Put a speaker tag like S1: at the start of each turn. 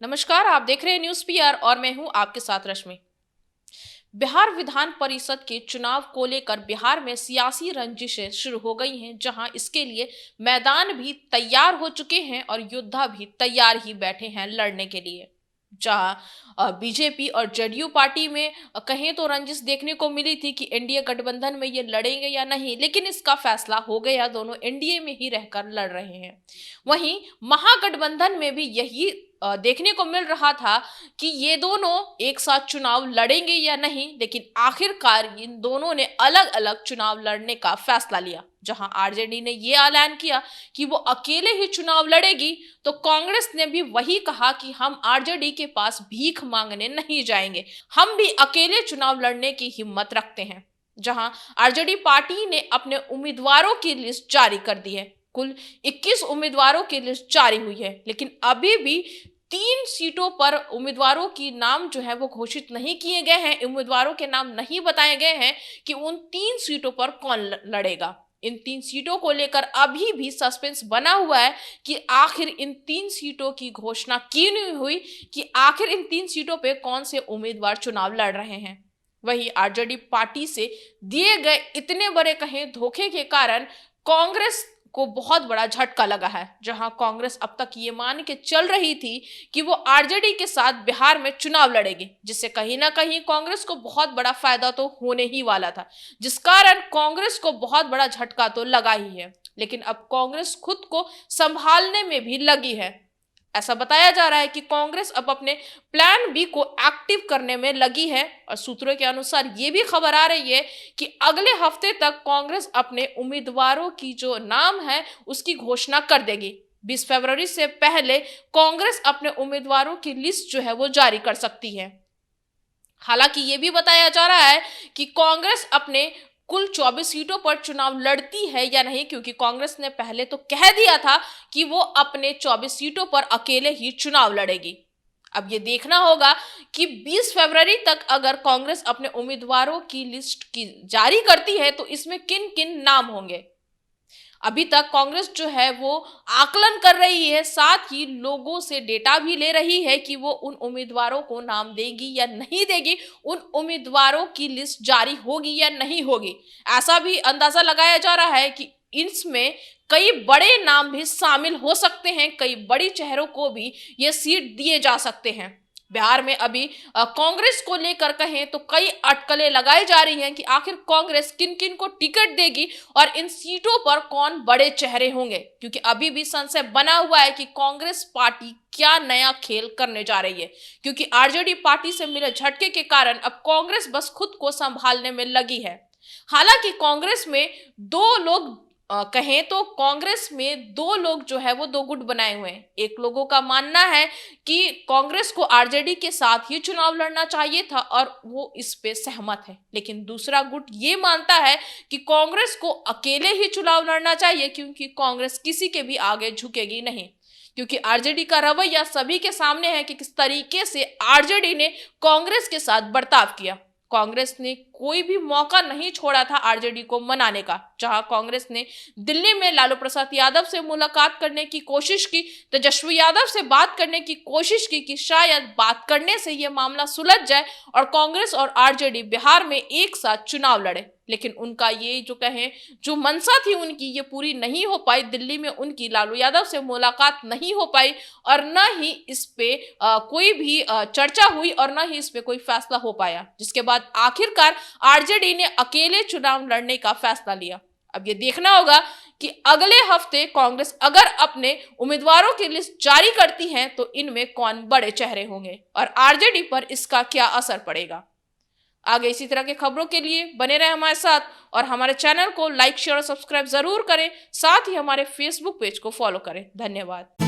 S1: नमस्कार, आप देख रहे हैं न्यूज़ पीआर और मैं हूं आपके साथ रश्मि। बिहार विधान परिषद के चुनाव को लेकर बिहार में सियासी रंजिशें शुरू हो गई हैं, जहां इसके लिए मैदान भी तैयार हो चुके हैं और योद्धा भी तैयार ही बैठे हैं लड़ने के लिए। जहां बीजेपी और जेडीयू पार्टी में कहें तो रंजिश देखने को मिली थी कि एनडीए गठबंधन में ये लड़ेंगे या नहीं, लेकिन इसका फैसला हो गया, दोनों एनडीए में ही रहकर लड़ रहे हैं। वहीं महागठबंधन में भी यही देखने को मिल रहा था कि ये दोनों एक साथ चुनाव लड़ेंगे या नहीं, लेकिन आखिरकार इन दोनों ने अलग अलग चुनाव लड़ने का फैसला लिया। जहां आरजेडी ने ये ऐलान किया कि वो अकेले ही चुनाव लड़ेगी, तो कांग्रेस ने भी वही कहा कि हम आरजेडी के पास भीख मांगने नहीं जाएंगे, हम भी अकेले चुनाव लड़ने की हिम्मत रखते हैं। जहां आरजेडी पार्टी ने अपने उम्मीदवारों की लिस्ट जारी कर दी है। कुल 21 उम्मीदवारों की लिस्ट जारी हुई है, लेकिन अभी भी 3 सीटों पर उम्मीदवारों की नाम जो है वो घोषित नहीं किए गए हैं। उम्मीदवारों के नाम नहीं बताए गए हैं कि उन 3 सीटों पर कौन लड़ेगा। इन 3 सीटों को लेकर अभी भी सस्पेंस बना हुआ है कि आखिर इन 3 सीटों की घोषणा क्यों नहीं हुई, कि आखिर इन 3 सीटों पे कौन से उम्मीदवार चुनाव लड़ रहे हैं। वहीं आरजेडी पार्टी से दिए गए इतने बड़े कहें धोखे के कारण कांग्रेस को बहुत बड़ा झटका लगा है। जहां कांग्रेस अब तक ये मान के चल रही थी कि वो आरजेडी के साथ बिहार में चुनाव लड़ेगी, जिससे कहीं ना कहीं कांग्रेस को बहुत बड़ा फायदा तो होने ही वाला था, जिस कारण कांग्रेस को बहुत बड़ा झटका तो लगा ही है। लेकिन अब कांग्रेस खुद को संभालने में भी लगी है। ऐसा बताया जा रहा है कि कांग्रेस अब अपने प्लान बी को एक्टिव करने में लगी है और सूत्रों के अनुसार ये भी खबर आ रही है कि अगले हफ्ते तक कांग्रेस अपने उम्मीदवारों की जो नाम है उसकी घोषणा कर देगी। 20 फरवरी से पहले कांग्रेस अपने उम्मीदवारों की लिस्ट जो है वो जारी कर सकती है। हालांकि ये भी बताया जा रहा है कि कांग्रेस अपने कुल 24 सीटों पर चुनाव लड़ती है या नहीं, क्योंकि कांग्रेस ने पहले तो कह दिया था कि वो अपने 24 सीटों पर अकेले ही चुनाव लड़ेगी। अब ये देखना होगा कि 20 फरवरी तक अगर कांग्रेस अपने उम्मीदवारों की लिस्ट की जारी करती है तो इसमें किन किन नाम होंगे। अभी तक कांग्रेस जो है वो आकलन कर रही है, साथ ही लोगों से डेटा भी ले रही है कि वो उन उम्मीदवारों को नाम देगी या नहीं देगी, उन उम्मीदवारों की लिस्ट जारी होगी या नहीं होगी। ऐसा भी अंदाजा लगाया जा रहा है कि इसमें कई बड़े नाम भी शामिल हो सकते हैं, कई बड़ी चेहरों को भी ये सीट दिए जा सकते हैं। बिहार में अभी कांग्रेस को लेकर कहें तो कई अटकलें लगाई जा रही हैं कि आखिर कांग्रेस किन किन को टिकट देगी और इन सीटों पर कौन बड़े चेहरे होंगे, क्योंकि अभी भी संशय बना हुआ है कि कांग्रेस पार्टी क्या नया खेल करने जा रही है। क्योंकि आरजेडी पार्टी से मिले झटके के कारण अब कांग्रेस बस खुद को संभालने में लगी है। हालांकि कांग्रेस में दो लोग कहें तो कांग्रेस में 2 लोग जो है वो 2 गुट बनाए हुए हैं। एक लोगों का मानना है कि कांग्रेस को आरजेडी के साथ ही चुनाव लड़ना चाहिए था और वो इस पे सहमत है, लेकिन दूसरा गुट ये मानता है कि कांग्रेस को अकेले ही चुनाव लड़ना चाहिए, क्योंकि कांग्रेस किसी के भी आगे झुकेगी नहीं। क्योंकि आरजेडी का रवैया सभी के सामने है कि किस तरीके से आरजेडी ने कांग्रेस के साथ बर्ताव किया। कांग्रेस ने कोई भी मौका नहीं छोड़ा था आरजेडी को मनाने का। जहां कांग्रेस ने दिल्ली में लालू प्रसाद यादव से मुलाकात करने की कोशिश की, तेजस्वी यादव से बात करने की कोशिश की कि शायद बात करने से यह मामला सुलझ जाए और कांग्रेस और आरजेडी बिहार में एक साथ चुनाव लड़े, लेकिन उनका ये जो कहें जो मंशा थी उनकी ये पूरी नहीं हो पाई। दिल्ली में उनकी लालू यादव से मुलाकात नहीं हो पाई और न ही इस पे कोई भी चर्चा हुई और न ही इस पे कोई फैसला हो पाया, जिसके बाद आखिरकार आरजेडी ने अकेले चुनाव लड़ने का फैसला लिया। अब ये देखना होगा कि अगले हफ्ते कांग्रेस अगर अपने उम्मीदवारों की लिस्ट जारी करती है तो इनमें कौन बड़े चेहरे होंगे और आरजेडी पर इसका क्या असर पड़ेगा। आगे इसी तरह के खबरों के लिए बने रहे हमारे साथ और हमारे चैनल को लाइक शेयर और सब्सक्राइब जरूर करें। साथ ही हमारे फेसबुक पेज को फॉलो करें। धन्यवाद।